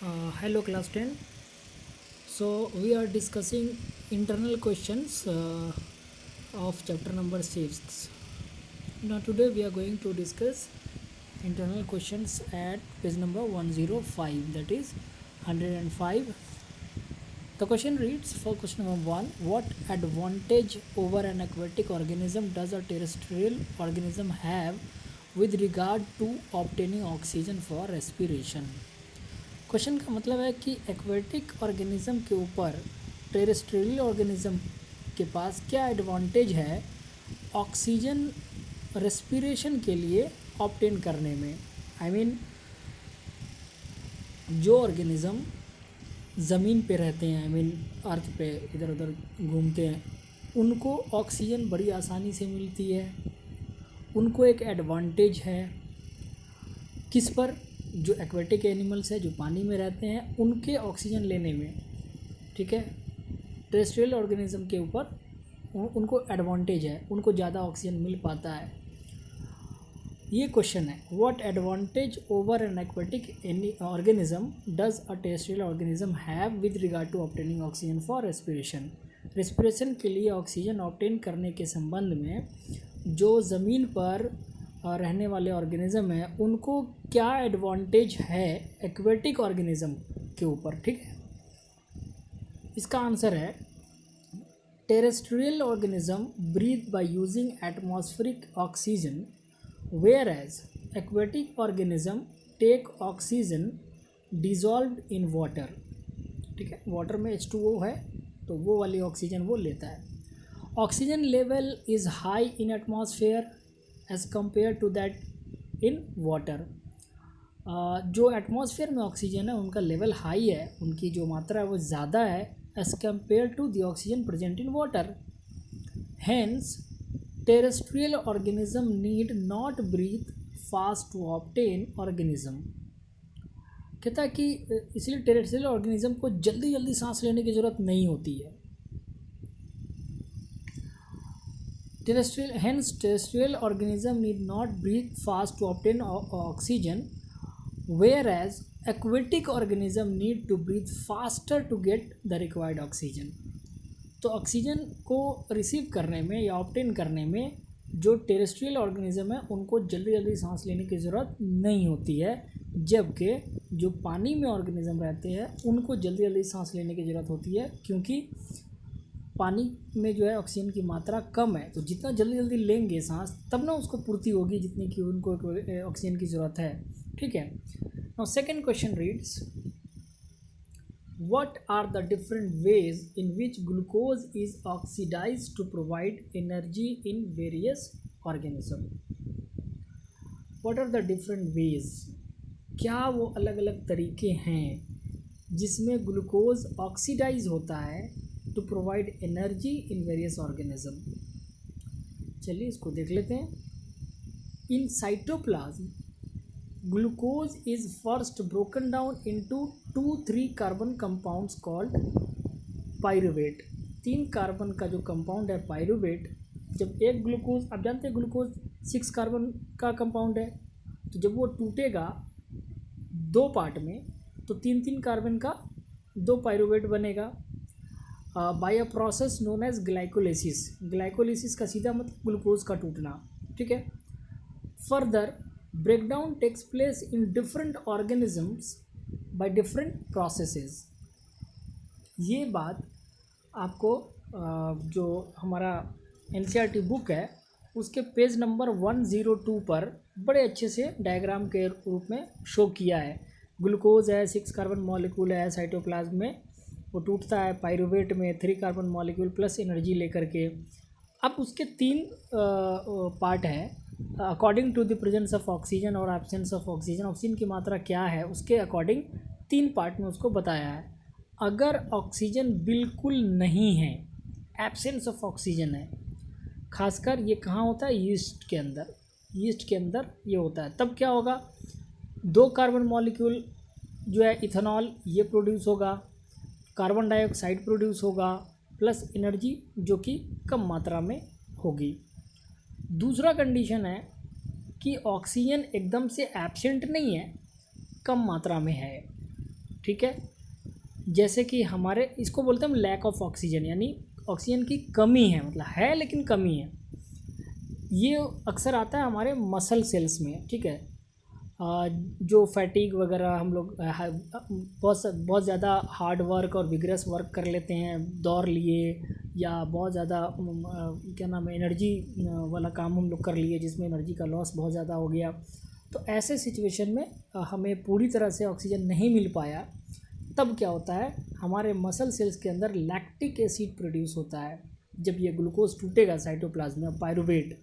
Hello class 10. So we are discussing internal questions of chapter number 6. Now today we are going to discuss internal questions at page number 105, that is 105. The question reads, for question number 1, what advantage over an aquatic organism does a terrestrial organism have with regard to obtaining oxygen for respiration? Question का मतलब है कि aquatic organism के ऊपर terrestrial organism के पास क्या advantage है oxygen respiration के लिए ऑब्टेन करने में। आई मीन जो ऑर्गेनिज्म ज़मीन पे रहते हैं, आई मीन अर्थ पे इधर उधर घूमते हैं, उनको ऑक्सीजन बड़ी आसानी से मिलती है। उनको एक एडवांटेज है किस पर? जो एक्वेटिक एनिमल्स है, जो पानी में रहते हैं, उनके ऑक्सीजन लेने में। ठीक है, टेरेस्ट्रियल ऑर्गेनिज्म के ऊपर उनको एडवांटेज है, उनको ज़्यादा ऑक्सीजन मिल पाता है। ये क्वेश्चन है, what advantage over an aquatic organism does a terrestrial organism have with regard to obtaining oxygen for respiration. Respiration के लिए ऑक्सीजन ऑब्टेन करने के संबंध में जो ज़मीन पर रहने वाले ऑर्गेनिज्म हैं उनको क्या एडवांटेज है एक्वेटिक ऑर्गेनिज्म के ऊपर। ठीक है, इसका आंसर है terrestrial organism breathe by using atmospheric oxygen whereas aquatic organism take oxygen dissolved in water. ठीक है, वाटर में H2O है तो वो वाली ऑक्सीजन वो लेता है। Oxygen level is high in atmosphere as compare to that in water. जो एटमॉस्फेयर में ऑक्सीजन है उनका लेवल हाई है, उनकी जो मात्रा है वो ज़्यादा है as compare to the oxygen present in water. Hence terrestrial organism need not breathe fast to obtain organism. कहता है कि इसलिए टेरेस्ट्रियल ऑर्गेनिज्म को जल्दी जल्दी सांस लेने की ज़रूरत नहीं होती है। Terrestrial organism need not breathe fast to obtain oxygen, whereas aquatic organism need to breathe faster to get the required oxygen. तो ऑक्सीजन को रिसीव करने में या ऑब्टेन करने में जो टेरेस्ट्रियल ऑर्गेनिज्म है उनको जल्दी जल्दी सांस लेने की ज़रूरत नहीं होती है, जबकि जो पानी में ऑर्गेनिज्म रहते हैं उनको जल्दी जल्दी सांस लेने की ज़रूरत होती है, क्योंकि पानी में जो है ऑक्सीजन की मात्रा कम है। तो जितना जल्दी जल्दी लेंगे सांस तब ना उसको पूर्ति होगी जितनी कि उनको ऑक्सीजन की ज़रूरत है। ठीक है, now second question reads, what are the different ways in which glucose is oxidised to provide energy in various organism. What are the different ways, क्या वो अलग अलग तरीके हैं जिसमें ग्लूकोज ऑक्सीडाइज होता है to provide energy in various organism. चलिए इसको देख लेते हैं। In cytoplasm glucose is first broken down into 2-3 carbon compounds called pyruvate. 3 carbon का जो कंपाउंड है पायरुवेट, जब एक ग्लूकोज, आप जानते हैं ग्लूकोज 6 कार्बन का कंपाउंड है, तो जब वो टूटेगा 2 पार्ट में तो 3-3 कार्बन का 2 पायरुवेट बनेगा by a process known as glycolysis. Glycolysis का सीधा मतलब ग्लूकोज का टूटना। ठीक है, further breakdown takes place in different organisms by different processes. ये बात आपको जो हमारा NCERT बुक है उसके पेज नंबर 102 पर बड़े अच्छे से डायग्राम के रूप में शो किया है। ग्लूकोज है, 6 कार्बन मॉलिक्यूल है साइटोप्लाज्म में, वो टूटता है पायरुवेट में 3 कार्बन मॉलिक्यूल प्लस एनर्जी लेकर के। अब उसके 3 पार्ट हैं according to the presence of oxygen और एब्सेंस ऑफ ऑक्सीजन। ऑक्सीजन की मात्रा क्या है उसके अकॉर्डिंग 3 पार्ट में उसको बताया है। अगर ऑक्सीजन बिल्कुल नहीं है, एब्सेंस ऑफ ऑक्सीजन है, खासकर ये कहाँ होता है, यीस्ट के अंदर। यीस्ट के अंदर ये होता है, तब क्या होगा, 2 कार्बन मॉलिक्यूल जो है इथेनॉल ये प्रोड्यूस होगा, कार्बन डाइऑक्साइड प्रोड्यूस होगा, प्लस एनर्जी जो कि कम मात्रा में होगी। दूसरा कंडीशन है कि ऑक्सीजन एकदम से एब्सेंट नहीं है, कम मात्रा में है। ठीक है। जैसे कि हमारे इसको बोलते हैं हम लैक ऑफ ऑक्सीजन, यानी ऑक्सीजन की कमी है, मतलब है लेकिन कमी है। ये अक्सर आता है हमारे मसल सेल्स में, ठीक है। जो फैटिग वगैरह हम लोग बहुत ज़्यादा हार्ड वर्क और विग्रस वर्क कर लेते हैं, दौड़ लिए या बहुत ज़्यादा क्या नाम है एनर्जी वाला काम हम लोग कर लिए जिसमें एनर्जी का लॉस बहुत ज़्यादा हो गया, तो ऐसे सिचुएशन में हमें पूरी तरह से ऑक्सीजन नहीं मिल पाया, तब क्या होता है हमारे मसल सेल्स के अंदर लैक्टिक एसिड प्रोड्यूस होता है। जब ये ग्लूकोज टूटेगा साइटोप्लाज्म में पायरुवेट,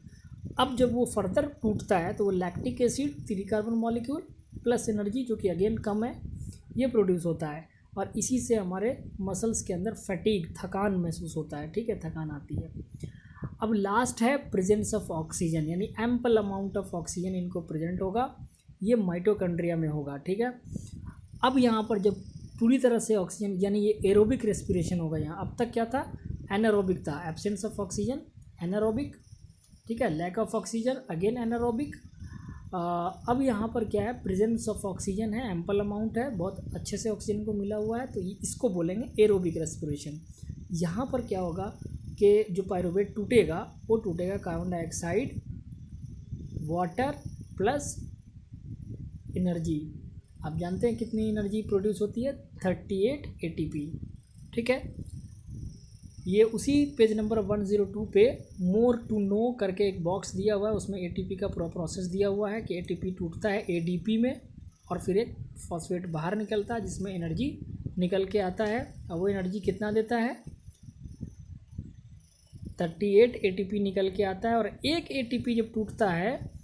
अब जब वो फर्दर टूटता है तो वो lactic acid 3 carbon molecule plus energy जो कि अगेन कम है ये प्रोड्यूस होता है, और इसी से हमारे मसल्स के अंदर फैटिग थकान महसूस होता है, ठीक है, थकान आती है। अब लास्ट है प्रेजेंस ऑफ ऑक्सीजन, यानी एम्पल अमाउंट ऑफ ऑक्सीजन इनको प्रेजेंट होगा, ये माइटोकॉन्ड्रिया में होगा, ठीक है। अब यहाँ पर जब पूरी तरह से ऑक्सीजन यानी ये एरोबिक रेस्पिरेशन होगा, यहाँ अब तक क्या था एनारोबिक था, एब्सेंस ऑफ ऑक्सीजन एनारोबिक, ठीक है, lack of oxygen again anaerobic. अब यहाँ पर क्या है प्रेजेंस ऑफ ऑक्सीजन है, एम्पल अमाउंट है, बहुत अच्छे से ऑक्सीजन को मिला हुआ है, तो इसको बोलेंगे एरोबिक रेस्पिरेशन। यहाँ पर क्या होगा कि जो पायरुवेट टूटेगा वो टूटेगा carbon dioxide water plus energy. आप जानते हैं कितनी एनर्जी प्रोड्यूस होती है 38 ATP, ठीक है। ये उसी पेज नंबर 102 पे मोर टू नो करके एक बॉक्स दिया हुआ है, उसमें ATP का पूरा प्रोसेस दिया हुआ है कि ATP टूटता है ADP में और फिर एक फॉस्फेट बाहर निकलता है जिसमें एनर्जी निकल के आता है, और वो एनर्जी कितना देता है 38 ATP निकल के आता है, और एक ATP जब टूटता है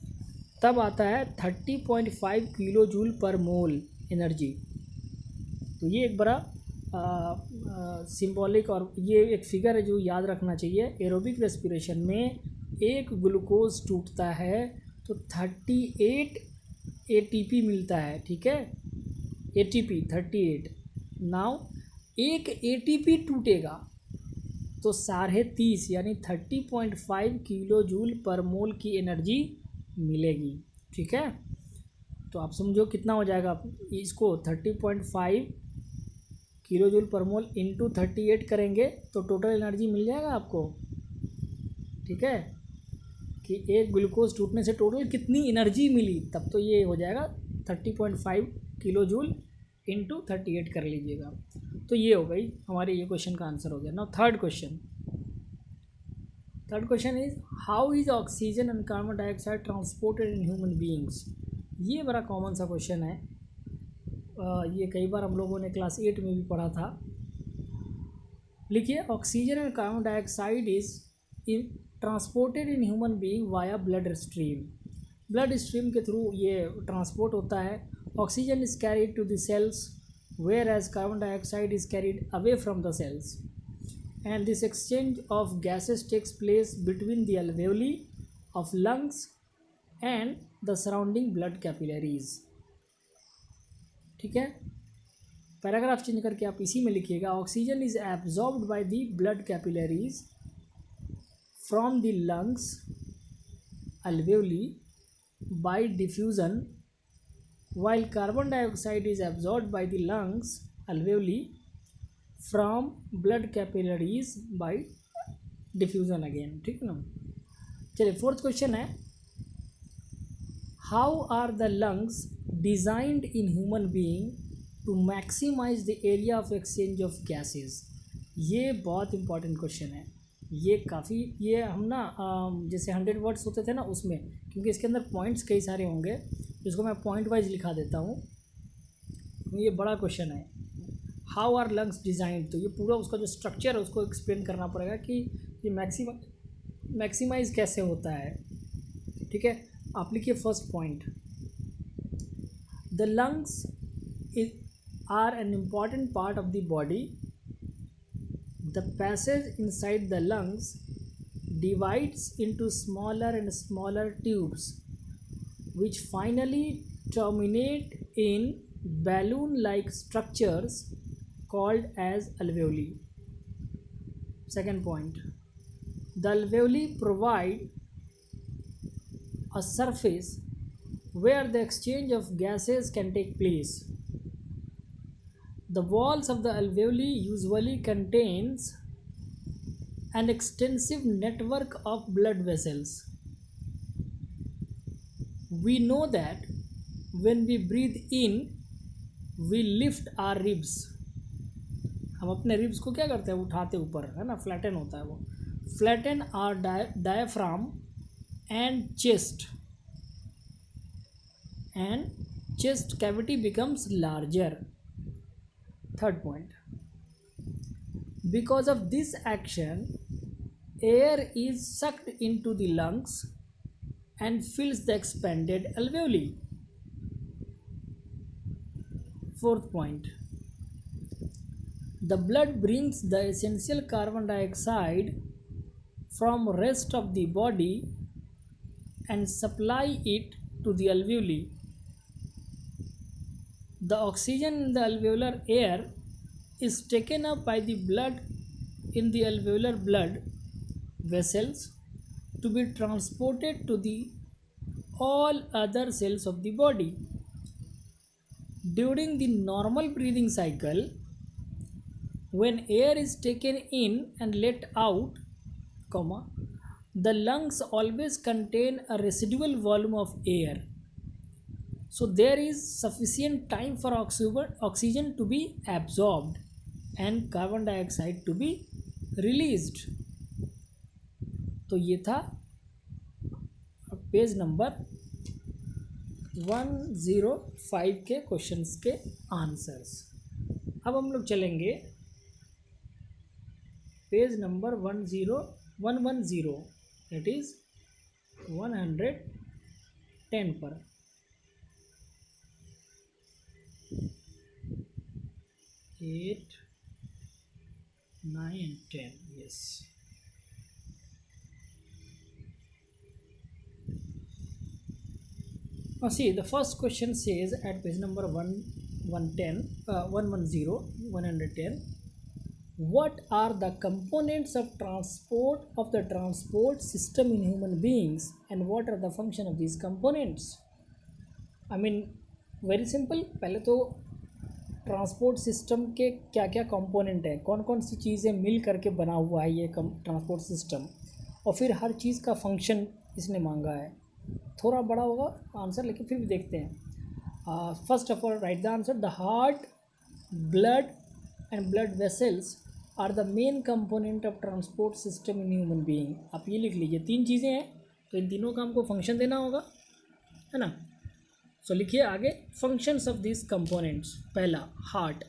तब आता है 30.5 किलो जूल पर मोल एनर्जी। तो ये एक बड़ा सिंबॉलिक और ये एक फिगर है जो याद रखना चाहिए। एरोबिक रेस्पिरेशन में एक ग्लूकोज टूटता है तो 38 ATP मिलता है, ठीक है, ATP 38। नाउ एक ATP टूटेगा तो 30.5 यानी 30.5 किलो जूल पर मोल की एनर्जी मिलेगी, ठीक है। तो आप समझो कितना हो जाएगा, इसको 30.5 किलो जूल पर मोल इंटू 38 करेंगे तो टोटल एनर्जी मिल जाएगा आपको, ठीक है, कि एक ग्लूकोज टूटने से टोटल कितनी एनर्जी मिली, तब तो ये हो जाएगा 30.5 किलो जूल इंटू 38 कर लीजिएगा। तो ये हो गई हमारे ये क्वेश्चन का आंसर हो गया। Now third question is how is oxygen and carbon dioxide transported in human beings. ये बड़ा कॉमन सा क्वेश्चन है, ये कई बार हम लोगों ने क्लास 8 में भी पढ़ा था। लिखिए oxygen and carbon dioxide is transported in human being via blood stream के थ्रू ये ट्रांसपोर्ट होता है। Oxygen is carried to the cells whereas carbon dioxide is carried away from the cells, and this exchange of gases takes place between the alveoli of lungs and the surrounding blood capillaries, ठीक है। Paragraph change करके आप इसी में लिखिएगा oxygen is absorbed by the blood capillaries from the lungs alveoli by diffusion, while carbon dioxide is absorbed by the lungs alveoli from blood capillaries by diffusion again, ठीक है ना। चलिए फोर्थ क्वेश्चन है how are the lungs designed in human being to maximise the area of exchange of gases. ये बहुत important question है, ये काफ़ी ये हम ना जैसे 100 वर्ड्स होते थे ना उसमें, क्योंकि इसके अंदर पॉइंट्स कई सारे होंगे जिसको मैं पॉइंट वाइज लिखा देता हूँ, ये बड़ा क्वेश्चन है। हाउ आर लंग्स डिज़ाइंड, तो ये पूरा उसका जो स्ट्रक्चर है उसको एक्सप्लेन करना पड़ेगा कि ये मैक्सिमाइज कैसे होता है, ठीक है। आप लिखिए first point, the lungs are an important part of the body, the passage inside the lungs divides into smaller and smaller tubes which finally terminate in balloon-like structures called as alveoli. Second point, the alveoli provide a surface where the exchange of gases can take place. The walls of the alveoli usually contains an extensive network of blood vessels. We know that when we breathe in, we lift our ribs. हम अपने ribs को क्या करते हैं, उठाते ऊपर, है ना, फ्लैटन होता है वो. Flatten are diaphragm and chest cavity becomes larger. Third point, because of this action, air is sucked into the lungs and fills the expanded alveoli. Fourth point, the blood brings the essential carbon dioxide from rest of the body and supply it to the alveoli. The oxygen in the alveolar air is taken up by the blood in the alveolar blood vessels to be transported to the all other cells of the body. During the normal breathing cycle, when air is taken in and let out, the lungs always contain a residual volume of air. So there is sufficient time for oxygen to be absorbed and carbon dioxide to be released. तो ये था page number 105 के questions के answers. अब हम लोग चलेंगे page number 110 that is 110 पर. 8, 9 and 10. Yes. Now see, the first question says at page number 110, what are the components of the transport system in human beings and what are the function of these components? I mean, very simple. पहले तो transport system के क्या क्या component है, कौन कौन सी चीज़ें मिल करके बना हुआ है ये ट्रांसपोर्ट सिस्टम, और फिर हर चीज़ का फंक्शन इसने मांगा है. थोड़ा बड़ा होगा आंसर लेकिन फिर भी देखते हैं. First of all write the answer. The heart, blood and blood vessels are the main component of transport system in human being. आप ये लिख लीजिए, 3 चीज़ें हैं तो इन तीनों का हमको फंक्शन देना होगा, है ना. सो लिखिए आगे फंक्शंस ऑफ दिस कंपोनेंट्स. पहला, heart.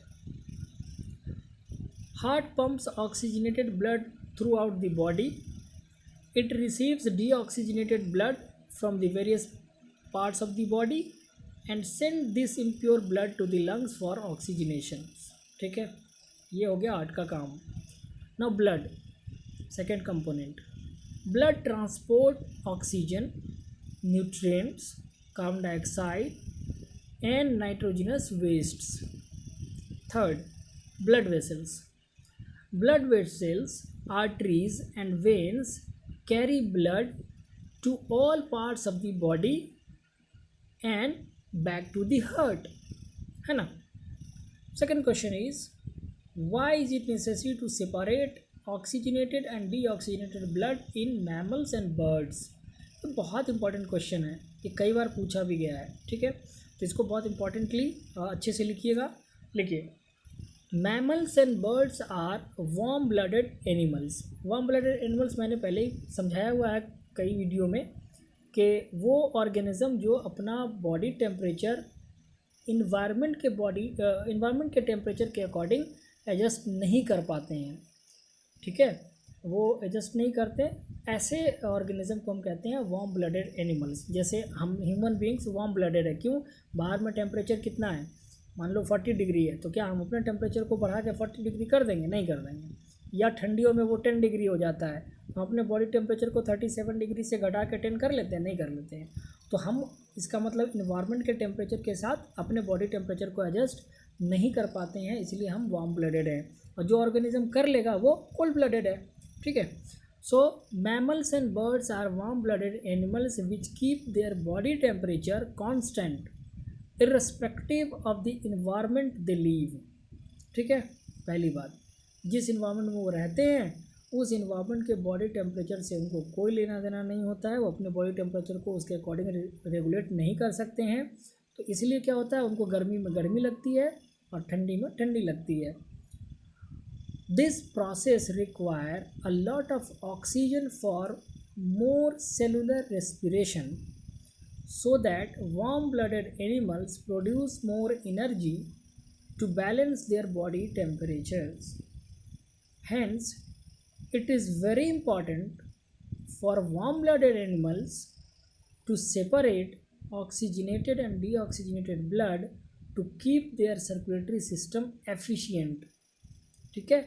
Heart pumps oxygenated blood throughout the body. It receives deoxygenated blood from the various parts of the body and send this impure blood to the lungs for oxygenation. ठीक है, ये हो गया heart का काम. Now blood, second component. Blood transport oxygen, nutrients, carbon dioxide and nitrogenous wastes. Third, blood vessels. Blood vessels, arteries and veins carry blood to all parts of the body and back to the heart, है ना. Second question is, why is it necessary to separate oxygenated and deoxygenated blood in mammals and birds? तो बहुत important question है, ये कई बार पूछा भी गया है. ठीक है, तो इसको बहुत इंपॉर्टेंटली अच्छे से लिखिएगा. लिखिए, mammals and birds are warm blooded animals. Warm blooded animals मैंने पहले ही समझाया हुआ है कई वीडियो में कि वो ऑर्गेनिज्म जो अपना बॉडी टेम्परेचर इन्वायरमेंट के टेम्परेचर के अकॉर्डिंग एडजस्ट नहीं कर पाते हैं. ठीक है, वो एडजस्ट नहीं करते, ऐसे ऑर्गेनिज्म को हम कहते हैं वार्म ब्लडेड एनिमल्स. जैसे हम ह्यूमन बीइंग्स वार्म ब्लडेड है. क्यों? बाहर में टेम्परेचर कितना है, मान लो 40 डिग्री है, तो क्या हम अपने टेम्परेचर को बढ़ा के 40 डिग्री कर देंगे? नहीं कर देंगे. या ठंडियों में वो 10 डिग्री हो जाता है, हम अपने बॉडी टेम्परेचर को 37 डिग्री से घटा के 10 कर लेते हैं? नहीं कर लेते हैं. तो हम, इसका मतलब इन्वायरमेंट के टेम्परेचर के साथ अपने बॉडी टेम्परेचर को एडजस्ट नहीं कर पाते हैं, इसलिए हम वार्म ब्लडेड हैं. और जो ऑर्गेनिज्म कर लेगा वो कोल्ड ब्लडेड है. ठीक है. So mammals and birds are warm-blooded animals which keep their body temperature constant irrespective of the environment they live. ठीक है, पहली बात, जिस इन्वायरमेंट में वो रहते हैं उस इन्वायरमेंट के बॉडी टेम्परेचर से उनको कोई लेना देना नहीं होता है, वो अपने बॉडी टेम्परेचर को उसके अकॉर्डिंग रेगुलेट नहीं कर सकते हैं। तो इसलिए क्या होता है, उनको गर्मी में गर्मी लगती है और ठंडी में ठंडी लगती है। This process require a lot of oxygen for more cellular respiration so that warm-blooded animals produce more energy to balance their body temperatures. Hence, it is very important for warm-blooded animals to separate oxygenated and deoxygenated blood to keep their circulatory system efficient. ठीक है,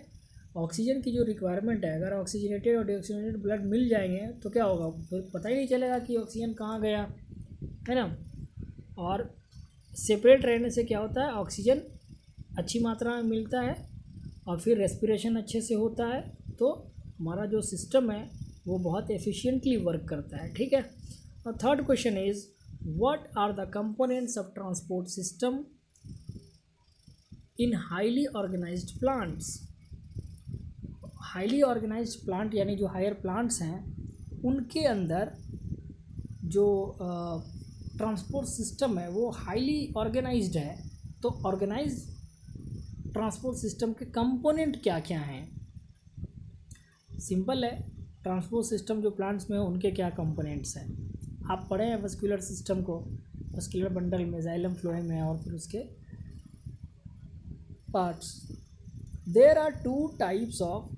oxygen की जो requirement है, अगर oxygenated और deoxygenated blood मिल जाएंगे तो क्या होगा, फिर पता ही नहीं चलेगा कि ऑक्सीजन कहाँ गया, है ना। और सेपरेट रहने से क्या होता है, ऑक्सीजन अच्छी मात्रा में मिलता है और फिर रेस्पिरेशन अच्छे से होता है, तो हमारा जो सिस्टम है वो बहुत एफिशिएंटली वर्क करता है। ठीक है, और third question is what are the components of transport system in highly organised plants. Highly organised plant यानी जो हायर प्लांट्स हैं उनके अंदर जो ट्रांसपोर्ट सिस्टम है वो हाईली ऑर्गेनाइज्ड है। तो ऑर्गेनाइज ट्रांसपोर्ट सिस्टम के कंपोनेंट क्या क्या हैं, सिंपल है, ट्रांसपोर्ट सिस्टम जो प्लांट्स में है उनके क्या कंपोनेंट्स हैं। आप पढ़े हैं वस्कुलर सिस्टम को, वस्कुलर बंडल में जाइलम फ्लोएम है और फिर उसके parts. There are two types of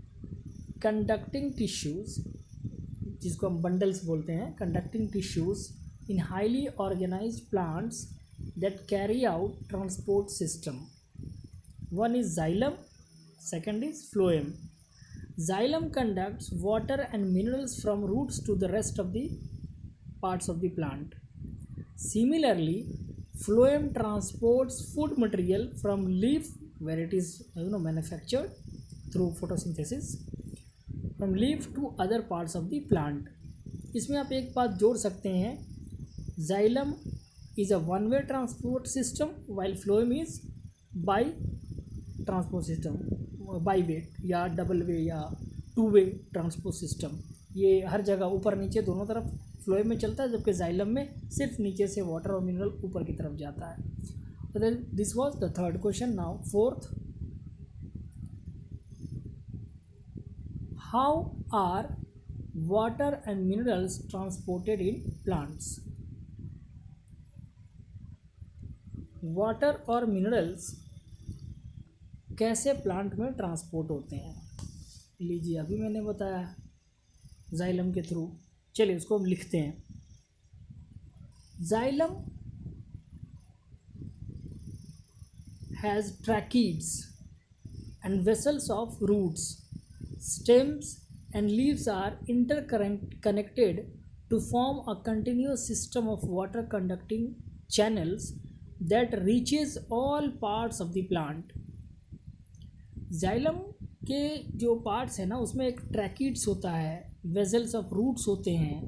conducting tissues, जिसको हम बंडल्स बोलते हैं, conducting tissues in highly organized plants that carry out transport system. One is xylem, second is phloem. Xylem conducts water and minerals from roots to the rest of the parts of the plant. Similarly, phloem transports food material from leaf where it is manufactured through photosynthesis from leaf to other parts of the plant. इसमें आप एक बात जोड़ सकते हैं, Xylem is a one-way transport system while phloem is by transport system, by way या double way या two way transport system. ये हर जगह ऊपर नीचे दोनों तरफ फ्लोएम में चलता है, जबकि जाइलम में सिर्फ नीचे से वाटर और मिनरल ऊपर की तरफ जाता है। तो this was the third question. Now fourth, how are water and minerals transported in plants. Water और मिनरल्स कैसे प्लांट में ट्रांसपोर्ट होते हैं, लीजिए अभी मैंने बताया जाइलम के थ्रू। चलिए उसको हम लिखते हैं। Xylem has tracheids and vessels of roots, stems and leaves are interconnected to form a continuous system of water conducting channels that reaches all parts of the plant. Xylem के जो parts हैं ना उसमें एक ट्रैकीड्स होता है, vessels of roots होते हैं,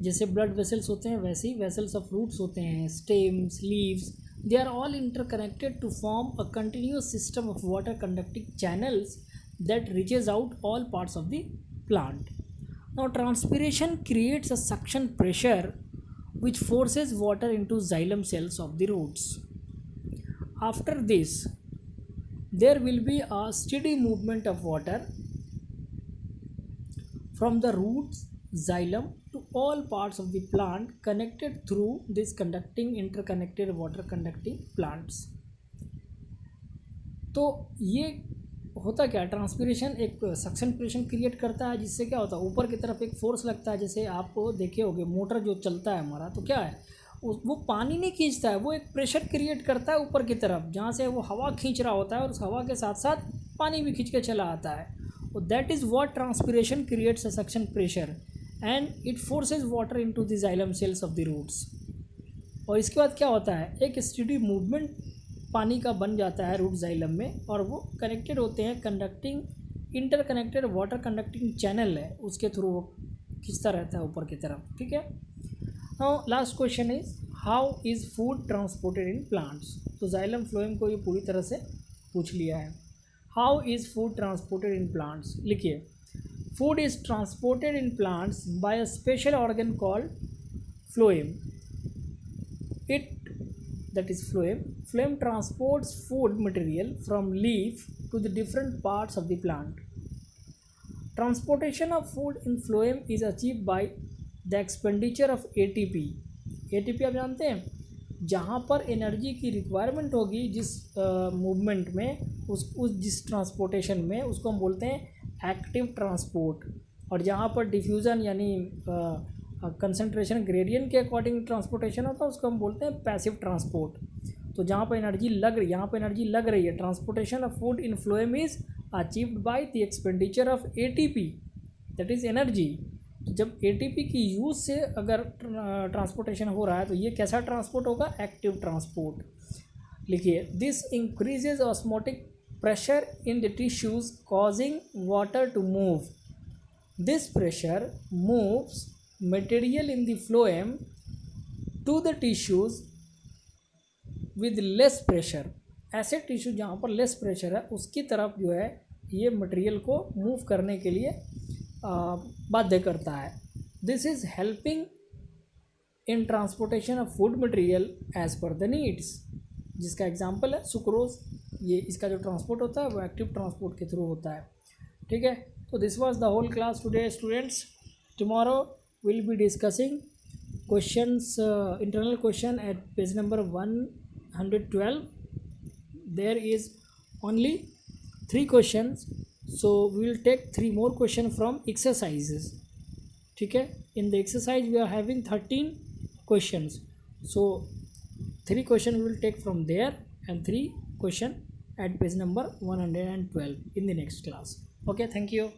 जैसे ब्लड वेसल्स होते हैं वैसे ही वेसल्स ऑफ रूट्स होते हैं, stems, leaves, they are all interconnected to form a continuous system of water conducting channels that reaches out all parts of the plant. Now transpiration creates a suction pressure which forces water into xylem cells of the roots. After this, there will be a steady movement of water from the roots, xylem to all parts of the plant connected through this interconnected water conducting plants. तो ये होता क्या, transpiration एक suction pressure create करता है, जिससे क्या होता है ऊपर की तरफ एक फोर्स लगता है। जैसे आप देखे होंगे मोटर जो चलता है हमारा, तो क्या है वो पानी नहीं खींचता है, वो एक प्रेशर क्रिएट करता है ऊपर की तरफ, जहाँ से वो हवा खींच रहा होता है और उस हवा के साथ साथ पानी भी खींच के चला आता है। और that is what transpiration creates a suction pressure and it forces water into the xylem cells of the roots. और इसके बाद क्या होता है, एक स्टेडी मूवमेंट पानी का बन जाता है रूट जाइलम में, और वो कनेक्टेड होते हैं इंटरकनेक्टेड वाटर कंडक्टिंग चैनल है, उसके थ्रू वो खींचता रहता है ऊपर की तरफ। ठीक है, now last question is how is food transported in plants. तो जाइलम फ्लोएम को ये पूरी तरह से पूछ लिया है। How is food transported in plants? लिखिए, food is transported in plants by a special organ called phloem. It, that is phloem. Phloem transports food material from leaf to the different parts of the plant. Transportation of food in phloem is achieved by the expenditure of ATP. ATP आप जानते हैं, जहाँ पर energy की requirement होगी जिस movement में उस जिस ट्रांसपोर्टेशन में, उसको हम बोलते हैं एक्टिव ट्रांसपोर्ट. और जहाँ पर डिफ्यूज़न यानी कंसंट्रेशन ग्रेडियंट के अकॉर्डिंग ट्रांसपोर्टेशन होता है, उसको हम बोलते हैं पैसिव ट्रांसपोर्ट. तो जहाँ पर एनर्जी लग रही, यहाँ पर एनर्जी लग रही है, transportation of food in phloem is achieved by the expenditure of ATP, that is energy. तो जब एटीपी की यूज़ से अगर ट्रांसपोर्टेशन हो रहा है तो ये कैसा ट्रांसपोर्ट होगा? Active transport. लिखिए, this increases osmotic pressure in the tissues causing water to move. This pressure moves material in the phloem to the tissues with less pressure. ऐसे टिश्यू जहाँ पर लेस प्रेशर है उसकी तरफ जो है ये मटेरियल को मूव करने के लिए बाध्य करता है. This is helping in transportation of food material as per the needs. जिसका एग्जांपल है सुक्रोज. ये इसका जो ट्रांसपोर्ट होता है वो एक्टिव ट्रांसपोर्ट के थ्रू होता है. ठीक है, तो this was the whole class today students. Tomorrow will be discussing questions, internal question at page number 112. There is only 3 questions, so we will take 3 more questions from exercises. ठीक है, in the exercise we are having 13 questions, so 3 questions we will take from there and 3 questions at page number 112 in the next class. Okay, thank you.